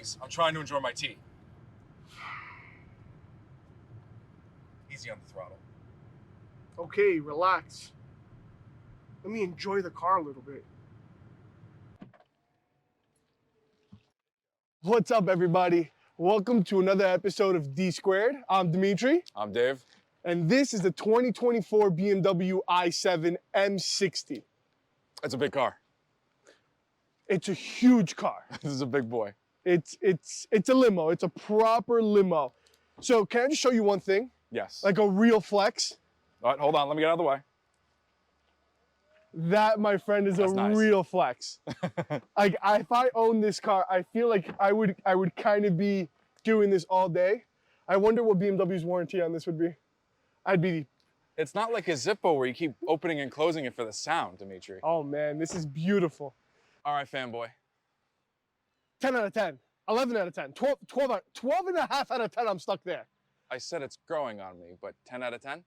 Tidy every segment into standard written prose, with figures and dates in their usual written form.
Biggs, I'm trying to enjoy my tea. Easy on the throttle. Okay, relax. Let me enjoy the car a little bit. What's up, everybody? Welcome to another episode of D Squared. I'm Dimitri, I'm Dave. and this is the 2024 BMW i7 M60. It's a big car. It's a huge car. This is a big boy. It's a limo. It's a proper limo. So can I just show you one thing? Yes. Like a real flex? All right, hold on, let me get out of the way. That, my friend, is That's a nice. real flex. Like, if I own this car, I feel like I would kind of be doing this all day. I wonder what BMW's warranty on this would be. It's not like a Zippo where you keep opening and closing it for the sound, Dimitri. Oh man, this is beautiful. All right, fanboy. 10 out of 10, 11 out of 10, 12 and a half out of 10, I'm stuck there. I said it's growing on me, but 10 out of 10?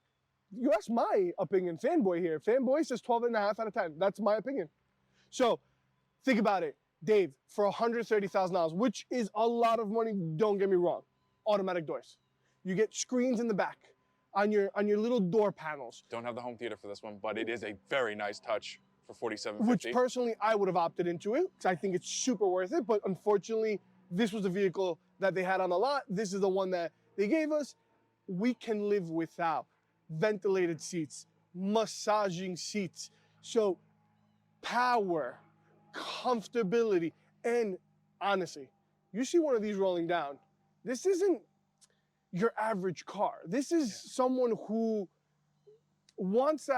You asked my opinion, fanboy here. Fanboy says 12 and a half out of 10. That's my opinion. So think about it, Dave, for $130,000, which is a lot of money, don't get me wrong, automatic doors. You get screens in the back on your little door panels. Don't have the home theater for this one, but it is a very nice touch for $47.50. Which personally I would have opted into it because I think it's super worth it. But unfortunately, this was the vehicle that they had on the lot. This is the one that they gave us. We can live without ventilated seats, massaging seats. So power, comfortability, and honestly, you see one of these rolling down. This isn't your average car. This is someone who wants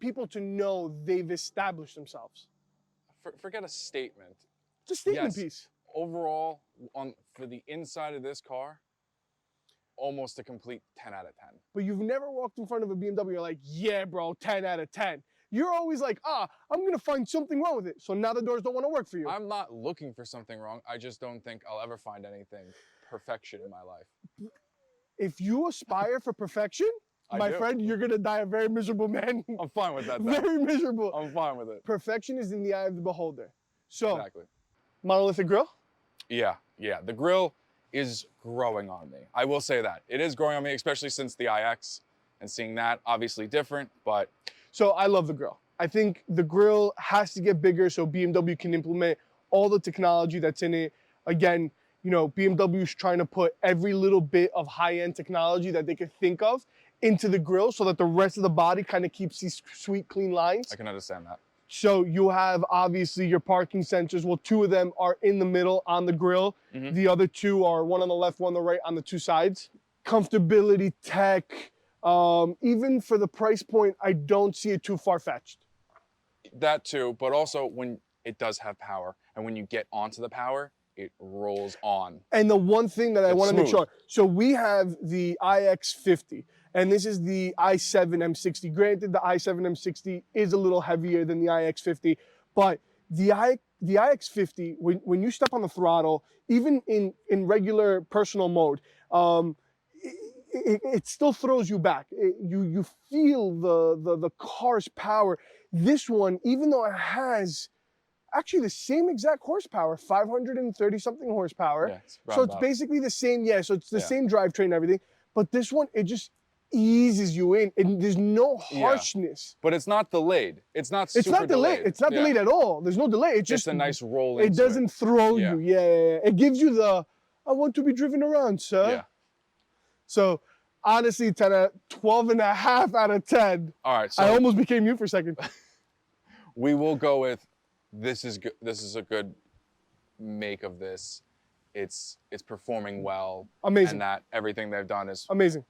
people to know they've established themselves. Forget a statement. It's a statement Yes. piece. Overall, for the inside of this car, almost a complete 10 out of 10. But you've never walked in front of a BMW, you're like, yeah, bro, 10 out of 10. You're always like, I'm gonna find something wrong with it. So now the doors don't wanna work for you. I'm not looking for something wrong. I just don't think I'll ever find anything perfection in my life. If you aspire for perfection, my friend, you're gonna die a very miserable man. I'm fine with that, though. Very miserable. I'm fine with it. Perfection is in the eye of the beholder. So, Exactly. monolithic grille? Yeah. The grill is growing on me. I will say that. It is growing on me, especially since the iX and seeing that, obviously different, but. So I love the grille. I think the grille has to get bigger so BMW can implement all the technology that's in it. Again, you know, BMW's trying to put every little bit of high-end technology that they could think of into the grille so that the rest of the body kind of keeps these sweet, clean lines. I can understand that. So you have obviously your parking sensors. Well, two of them are in the middle on the grille. Mhm. The other two are one on the left, one on the right on the two sides. Comfortability, tech, even for the price point, I don't see it too far-fetched. That too, but also when it does have power, and when you get onto the power, it rolls on. And the one thing that I It's want to make smooth. sure, so we have the iX50, and this is the i7 M60. Granted, the i7 M60 is a little heavier than the iX50, but the iX50, when you step on the throttle, even in regular personal mode, it still throws you back. You feel the car's power. This one, even though it has actually the same exact horsepower, 530 something horsepower. Yeah, So it's basically the same, so it's the same drivetrain and everything. But this one, it just eases you in and there's no harshness. But it's not delayed. It's not super It's not delayed. It's not delayed at all. There's no delay. It's just a nice roll It into doesn't throw Yeah. you. Yeah. It gives you the, I want to be driven around, sir. Yeah. So honestly, 12 and a half out of 10. All right, so I almost became you for a second. we will go with this is good. This is a good make of this. It's performing well. Amazing. And that everything they've done is Amazing.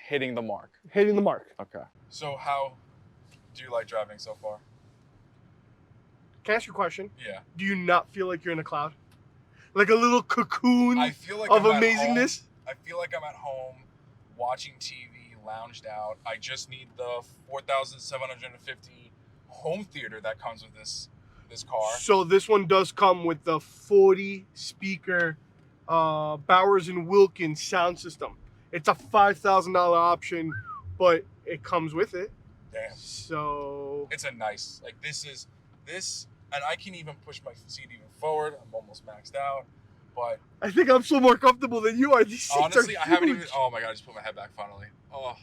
hitting the mark. Hitting the mark. Okay. So how do you like driving so far? Can I ask you a question? Yeah. Do you not feel like you're in a cloud? Like a little cocoon I feel like of I'm at amazingness? home. I feel like I'm at home watching TV, lounged out. I just need the 4,750 home theater that comes with this car. So this one does come with the 40 speaker Bowers & Wilkins sound system. It's a $5,000 option, but it comes with it. Damn. So It's a nice, like this, and I can even push my seat even forward. I'm almost maxed out, But I think I'm still more comfortable than you are. These seats honestly, are I haven't even. huge. Oh my god! I just put my head back finally. Oh,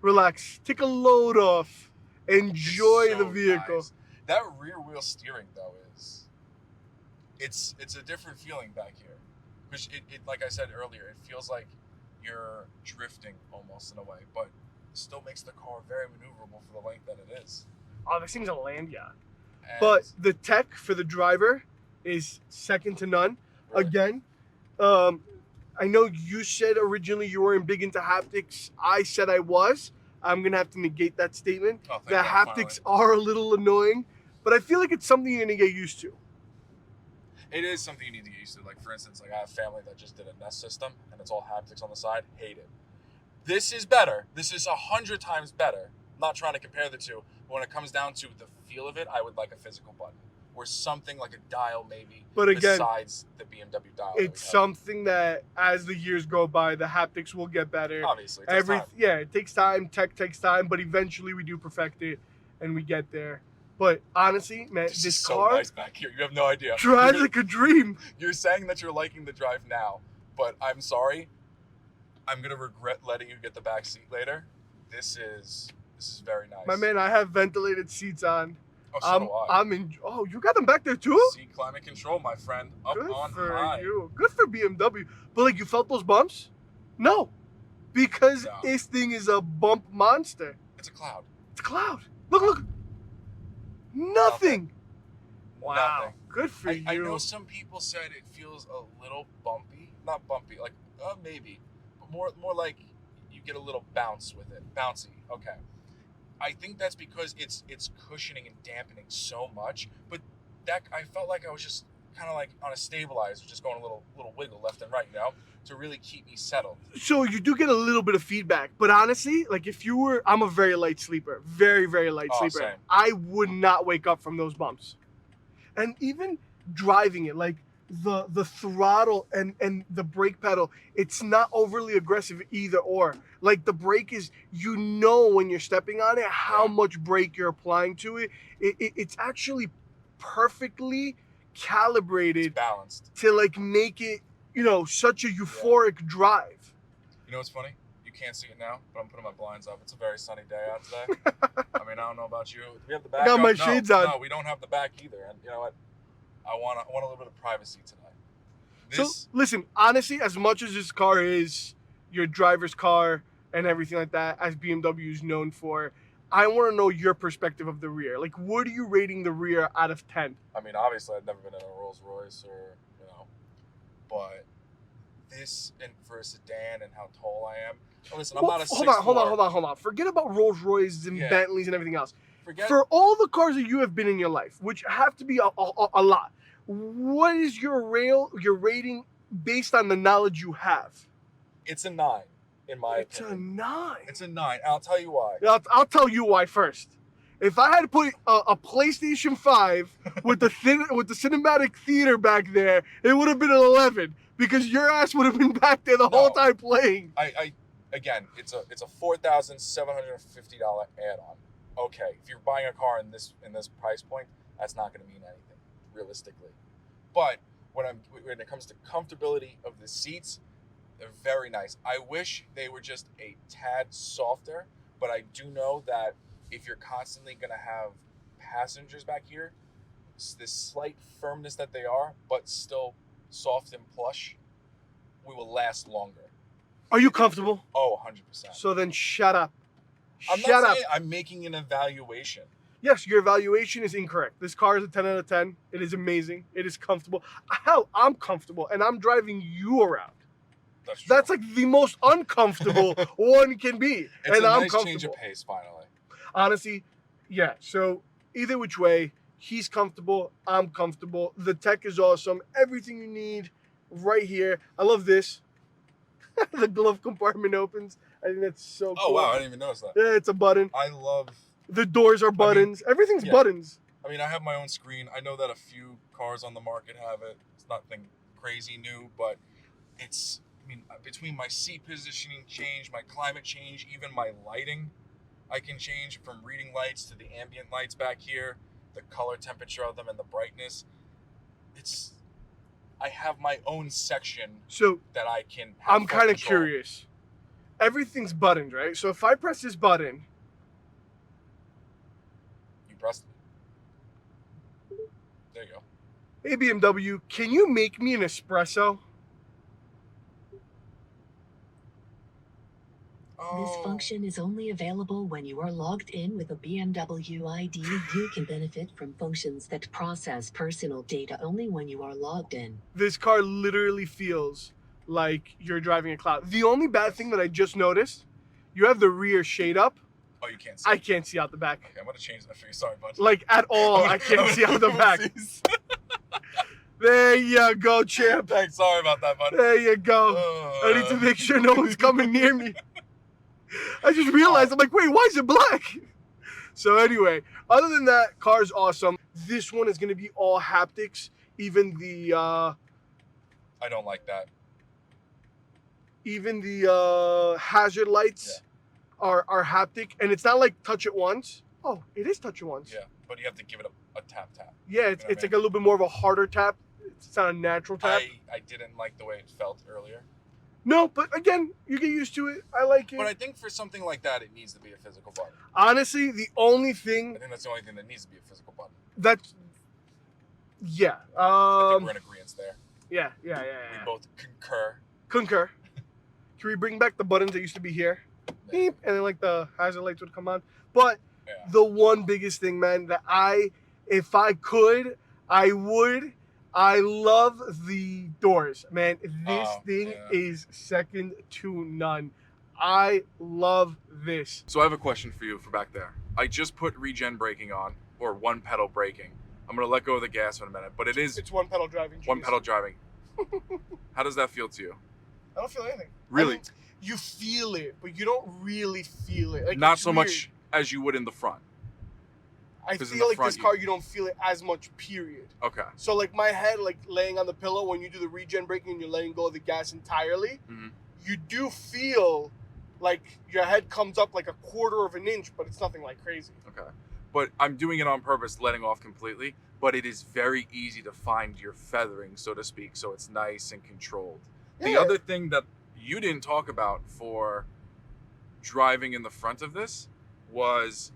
Relax. Take a load off. it's Enjoy the so vehicle. nice. That rear wheel steering though is. It's a different feeling back here, because it like I said earlier, it feels like you're drifting almost in a way, but it still makes the car very maneuverable for the length that it is. Oh, this thing's a land yacht. And But the tech for the driver is second to none. really, Again, um, I know you said originally you weren't big into haptics. I said I was. I'm gonna have to negate that statement. oh, thank The God, haptics finally. are a little annoying, but I feel like it's something you're gonna get used to. It is something you need to get used to. Like, for instance, like I have family that just did a Nest system and it's all haptics on the side. Hate it. This is better. This is 100 times better. I'm not trying to compare the two, but when it comes down to the feel of it, I would like a physical button or something like a dial, maybe. But again, besides the BMW dial. it's something that as the years go by, the haptics will get better. Obviously, it takes time. Yeah, it takes time. Tech takes time, but eventually we do perfect it, and we get there. But honestly, man, This this is so car nice back here. You have no idea. drives like a dream. You're saying that you're liking the drive now, but I'm sorry. I'm gonna regret letting you get the back seat later. This is very nice. My man, I have ventilated seats on. Oh, so do I. Oh, you got them back there too? Seat climate control, my friend. Up Good on for high. you. Good for BMW. But like, you felt those bumps? No, because No. this thing is a bump monster. It's a cloud. It's a cloud. Look. Nothing. Wow. Nothing. Good for you. I know some people said it feels a little bumpy. Not bumpy, like maybe, but more like you get a little bounce with it. Bouncy. Okay. I think that's because it's cushioning and dampening so much. But that I felt like I was just kind of like on a stabilizer, just going a little wiggle left and right, to really keep me settled. So you do get a little bit of feedback, but honestly, like if you were, I'm a very light sleeper, very light sleeper. Same. I would not wake up from those bumps. And even driving it, like the throttle and the brake pedal, it's not overly aggressive either or. Like the brake is, when you're stepping on it, how much brake you're applying to it. It's actually perfectly calibrated, It's balanced to like make it, such a euphoric drive. You know what's funny? You can't see it now, but I'm putting my blinds up. It's a very sunny day out today. I mean, I don't know about you. Do we have the back I got up? my No, shades on. No, we don't have the back either. And you know what? I want a little bit of privacy tonight. So listen, honestly, as much as this car is your driver's car and everything like that, as BMW is known for, I want to know your perspective of the rear. Like, what are you rating the rear out of 10? I mean, obviously, I've never been in a Rolls Royce but this, and for a sedan and how tall I am. Listen, I'm not a 6'4". Hold on. Forget about Rolls Royces and Bentleys and everything else. For all the cars that you have been in your life, which have to be a lot, what is your rating based on the knowledge you have? It's a 9, in my It's opinion. a 9. It's a 9. I'll tell you why. I'll tell you why first. If I had to put a PlayStation 5 with the cinematic theater back there, it would have been an 11 because your ass would have been back there the whole time playing. Again, it's a $4,750 add-on. Okay, if you're buying a car in this price point, that's not going to mean anything realistically. But when it comes to comfortability of the seats, they're very nice. I wish they were just a tad softer, but I do know that if you're constantly going to have passengers back here, this slight firmness that they are, but still soft and plush, we will last longer. Are you comfortable? Oh, 100%. So then shut up. Shut up. I'm making an evaluation. Yes, your evaluation is incorrect. This car is a 10 out of 10. It is amazing. It is comfortable. Hell, I'm comfortable, and I'm driving you around. That's true. That's like the most uncomfortable one can be. It's and a I'm nice comfortable. change of pace, finally. Honestly, yeah. So either which way, he's comfortable. I'm comfortable. The tech is awesome. Everything you need right here. I love this. The glove compartment opens. I think that's so cool. Oh, wow. I didn't even notice that. Yeah, it's a button. I love... The doors are buttons. Everything's buttons. I mean, I have my own screen. I know that a few cars on the market have it. It's nothing crazy new, but it's... I mean, between my seat positioning change, my climate change, even my lighting, I can change from reading lights to the ambient lights back here, the color temperature of them and the brightness. It's I have my own section So that I can have I'm full kind of control. curious. Everything's buttoned, right? So if I press this button, You pressed it. There you go. hey BMW, can you make me an espresso? This Oh. function is only available when you are logged in with a BMW ID. You can benefit from functions that process personal data only when you are logged in. This car literally feels like you're driving a cloud. The only bad thing that I just noticed, you have the rear shade up. Oh, you can't see. I can't see out the back. Okay, I'm gonna change that for you. Sorry, bud. Like at all, I can't see out the back. There you go, champ. Thanks. Sorry about that, bud. There you go. I need to make sure no one's coming near me. I just realized, I'm like, wait, why is it black? So anyway, other than that, car's awesome. This one is going to be all haptics. Even the I don't like that. hazard lights are haptic, and it's not like touch it once. Oh, it is touch it once. Yeah, but you have to give it a tap. Yeah, it's You know what I like a little bit more of a harder tap. It's not a natural tap. I didn't like the way it felt earlier. No, but again, you get used to it. I like it. But I think for something like that, it needs to be a physical button. Honestly, the only I thing think that's the only thing that needs to be a physical button. that's yeah. I think we're in agreement there. Yeah. We both concur. Concur. Can we bring back the buttons that used to be here? Beep, and then like the hazard lights would come on. But Yeah. the one biggest thing, man, that if I could, I would. I love the doors, man. This thing is second to none. I love this. So I have a question for you for back there. I just put regen braking on, or one pedal braking. I'm gonna let go of the gas in a minute, but It's one pedal driving. one pedal driving. How does that feel to you? I don't feel anything. Really? I mean, you feel it, but you don't really feel it. Like, Not it's so weird. much as you would in the front. I 'Cause in feel the like front this car, you don't feel it as much, period. Okay. So like my head, like laying on the pillow when you do the regen braking and you're letting go of the gas entirely, Mhm. you do feel like your head comes up like a quarter of an inch, but it's nothing like crazy. Okay. But I'm doing it on purpose, letting off completely. But it is very easy to find your feathering, so to speak, so it's nice and controlled. The Yeah. other thing that you didn't talk about for driving in the front of this was,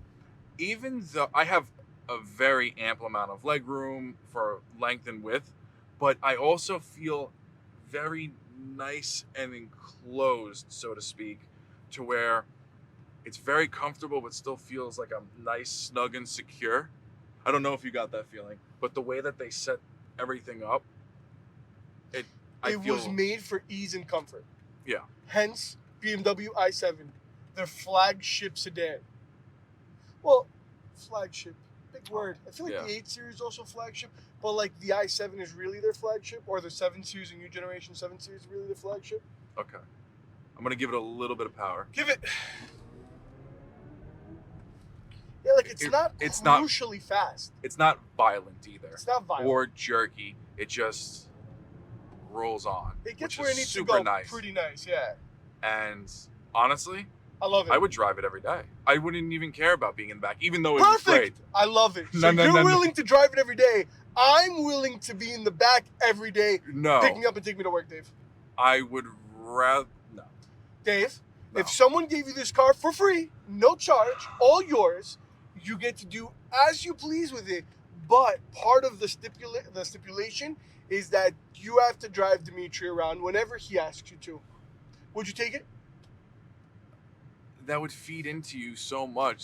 even though I have a very ample amount of leg room for length and width, but I also feel very nice and enclosed, so to speak, to where it's very comfortable but still feels like I'm nice, snug, and secure. I don't know if you got that feeling, but the way that they set everything up, it Was made for ease and comfort. Yeah. Hence BMW i7, their flagship sedan. Well, flagship, big word. I feel like Yeah. the 8 Series is also flagship, but like the i7 is really their flagship, or the 7 Series and new generation 7 Series is really their flagship. Okay. I'm gonna give it a little bit of power. Give it. Yeah, like it's not crucially fast. It's not violent either, It's not violent. or jerky. It just rolls on. It gets which where is it needs to super go. nice. Pretty nice, yeah. And honestly, I love it. I would drive it every day. I wouldn't even care about being in the back, even though it was great. Perfect. I love it. So No, you're no. willing to drive it every day. I'm willing to be in the back every day, No, pick me up and take me to work, Dave. I would rather no. Dave, No. if someone gave you this car for free, no charge, all yours, you get to do as you please with it. But part of the stipulation is that you have to drive Dimitri around whenever he asks you to. Would you take it? That would feed into you so much